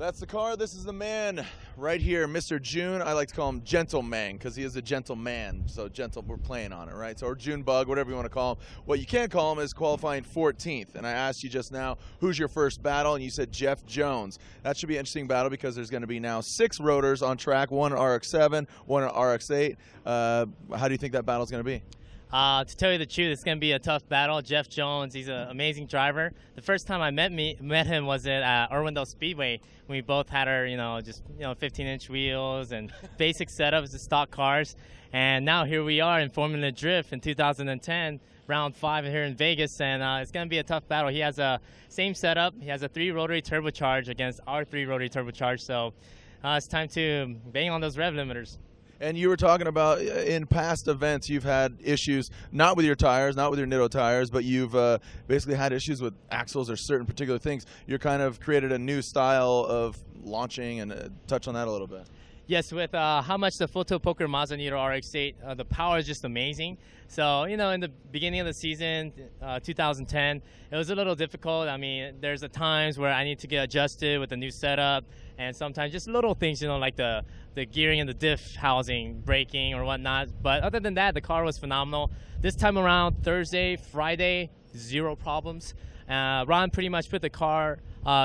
That's the car. This is the man right here, Mr. Joon. I like to call him Gentle Maeng because he is a gentle man. So gentle, we're playing on it, right? So, or June Bug, whatever you want to call him. What you can't call him is qualifying 14th. And I asked you just now, who's your first battle? And you said Jeff Jones. That should be an interesting battle because there's going to be now 6 rotors on track, one at RX-7, one at RX-8. How do you think that battle is going to be? To tell you the truth, it's going to be a tough battle. Jeff Jones, he's an amazing driver. The first time I met him was at Irwindale Speedway. We both had our, 15-inch wheels and basic setups, the stock cars. And now here we are in Formula Drift in 2010, round 5 here in Vegas, and it's going to be a tough battle. He has a same setup. He has a 3-rotary turbocharge against our 3-rotary turbocharge. So it's time to bang on those rev limiters. And you were talking about in past events you've had issues, not with your tires, not with your Nitto tires, but you've basically had issues with axles or certain particular things. You're kind of created a new style of launching, and touch on that a little bit. Yes, with how much the Full Tilt Poker Mazda Nitto RX-8, the power is just amazing. So, in the beginning of the season, 2010, it was a little difficult. I mean, there's times where I need to get adjusted with the new setup, and sometimes just little things, like the gearing and the diff housing, braking or whatnot. But other than that, the car was phenomenal. This time around, Thursday, Friday, 0 problems. Ron pretty much put the car,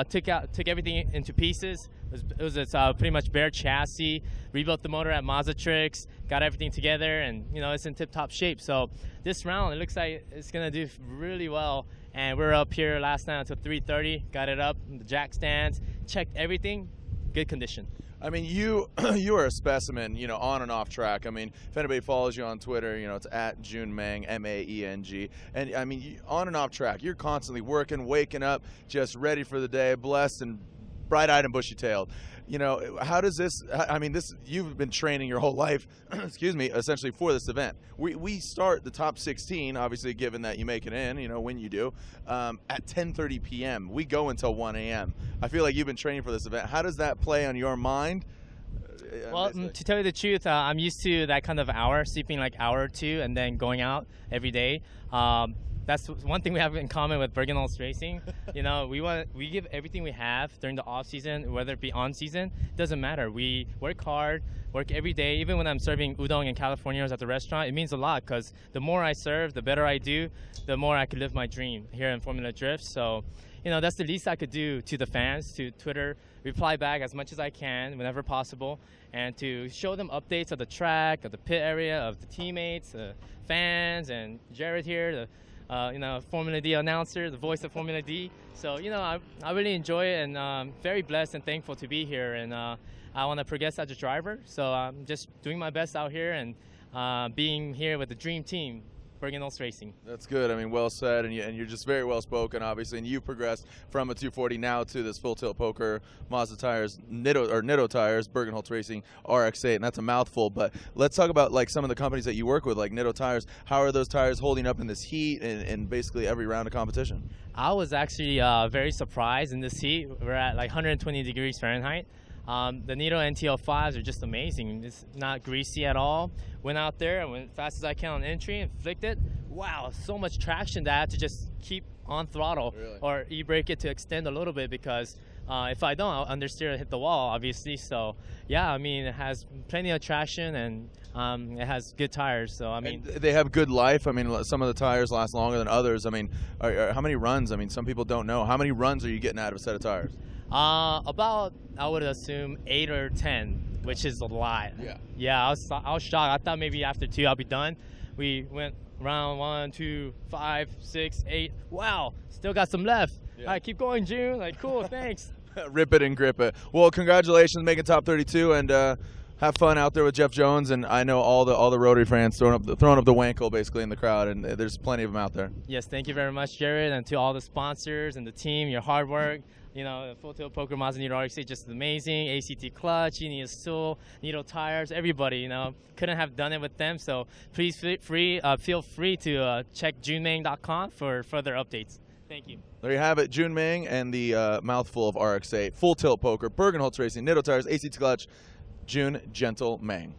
took everything into pieces. It was pretty much bare chassis, rebuilt the motor at Mazda Tricks, got everything together, and it's in tip-top shape. So this round, it looks like it's gonna do really well. And we were up here last night until 3:30, got it up, the jack stands, checked everything, good condition. I mean, you are a specimen, on and off track. I mean, if anybody follows you on Twitter, it's at Joon Maeng, M-A-E-N-G. And I mean, on and off track, you're constantly working, waking up, just ready for the day, blessed and bright-eyed and bushy-tailed. How does this, you've been training your whole life, excuse me, essentially for this event. We start the top 16, obviously, given that you make it in, when you do, at 10:30 p.m. We go until 1 a.m. I feel like you've been training for this event. How does that play on your mind? Well, to tell you the truth, I'm used to that kind of hour, sleeping like hour or two, and then going out every day. That's one thing we have in common with Bergen Holtz Racing. We give everything we have during the off season, whether it be on season, it doesn't matter. We work hard, work every day. Even when I'm serving udon in California at the restaurant, it means a lot because the more I serve, the better I do, the more I can live my dream here in Formula Drift. So, that's the least I could do to the fans, to Twitter, reply back as much as I can whenever possible, and to show them updates of the track, of the pit area, of the teammates, the fans, and Jared here, the Formula D announcer, the voice of Formula D. So, I really enjoy it, and I'm very blessed and thankful to be here. And I want to progress as a driver. So I'm just doing my best out here and being here with the dream team, Bergen Holtz Racing. That's good. I mean, well said, and you're just very well spoken, obviously. And you progressed from a 240 now to this Full Tilt Poker Mazda tires, Nitto tires, Bergen Holtz Racing RX-8, and that's a mouthful. But let's talk about some of the companies that you work with, like Nitto tires. How are those tires holding up in this heat and basically every round of competition? I was actually very surprised in this heat. We're at like 120 degrees Fahrenheit. The Nitto NTL5s are just amazing. It's not greasy at all. Went out there and went fast as I can on entry and flicked it. Wow, so much traction that I had to just keep on throttle. Really? Or e-brake it to extend a little bit because if I don't, I'll understeer and hit the wall, obviously. So, yeah, I mean, it has plenty of traction and it has good tires. So, I mean, and they have good life. I mean, some of the tires last longer than others. I mean, how many runs? I mean, some people don't know. How many runs are you getting out of a set of tires? About, I would assume 8 or 10, which is a lot. Yeah, I was shocked. I thought maybe after 2 I'll be done. We went round 1, 2, 5, 6, 8. Wow, still got some left. Yeah. All right, keep going, June. Like, cool, thanks. Rip it and grip it. Well, congratulations, making top 32, and have fun out there with Jeff Jones. And I know all the Rotary fans throwing up the wankle basically in the crowd, and there's plenty of them out there. Yes, thank you very much, Jared, and to all the sponsors and the team. Your hard work. Full Tilt Poker Mazda Nitto RX-8 just amazing. ACT Clutch, Genius Tool, Nitto Tires, everybody. Couldn't have done it with them. So please feel free to check JoonMaeng.com for further updates. Thank you. There you have it, Joon Maeng and the mouthful of RX-8, Full Tilt Poker, Bergen Holtz Racing, Nitto Tires, ACT Clutch, Joon Gentle Maeng.